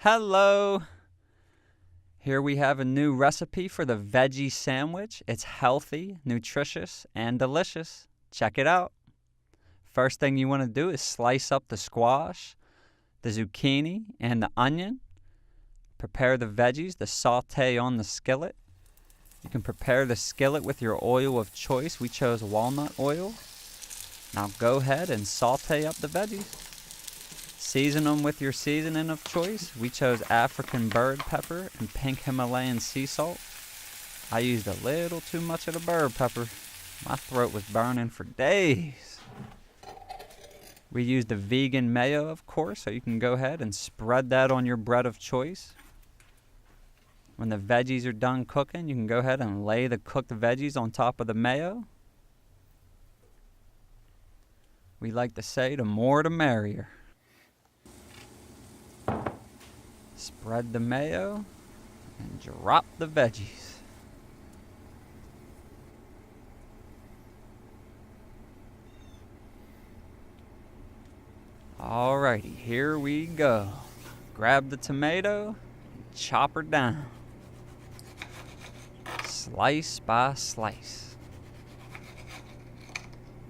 Hello! Here we have a new recipe for the veggie sandwich. It's healthy, nutritious, and delicious. Check it out. First thing you want to do is slice up the squash, the zucchini, and the onion. Prepare the veggies, the saute on the skillet. You can prepare the skillet with your oil of choice. We chose walnut oil. Now go ahead and saute up the veggies. Season them with your seasoning of choice. We chose African bird pepper and pink Himalayan sea salt. I used a little too much of the bird pepper. My throat was burning for days. We used a vegan mayo, of course, so you can go ahead and spread that on your bread of choice. When the veggies are done cooking, you can go ahead and lay the cooked veggies on top of the mayo. We like to say the more the merrier. Spread the mayo and drop the veggies. Alrighty, here we go. Grab the tomato and chop her down. Slice by slice.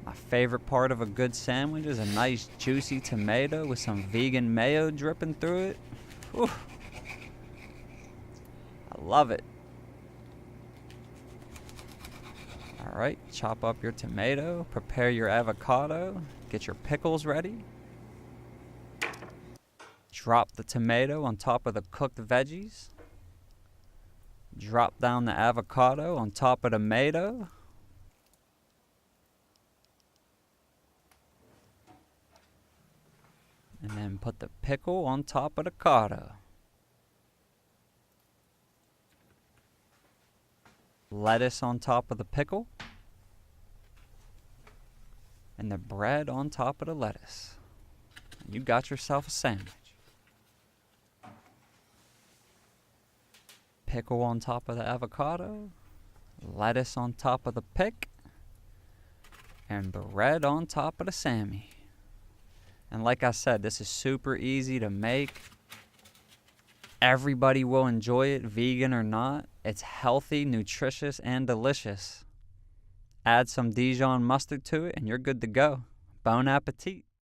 My favorite part of a good sandwich is a nice juicy tomato with some vegan mayo dripping through it. Whew. I love it. Alright, chop up your tomato, prepare your avocado, get your pickles ready. Drop the tomato on top of the cooked veggies. Drop down the avocado on top of the tomato. And then put the pickle on top of the cotto. Lettuce on top of the pickle. And the bread on top of the lettuce. You got yourself a sandwich. Pickle on top of the avocado. Lettuce on top of the pick. And bread on top of the Sammy. And like I said, this is super easy to make. Everybody will enjoy it, vegan or not. It's healthy, nutritious, and delicious. Add some Dijon mustard to it and you're good to go. Bon appetit.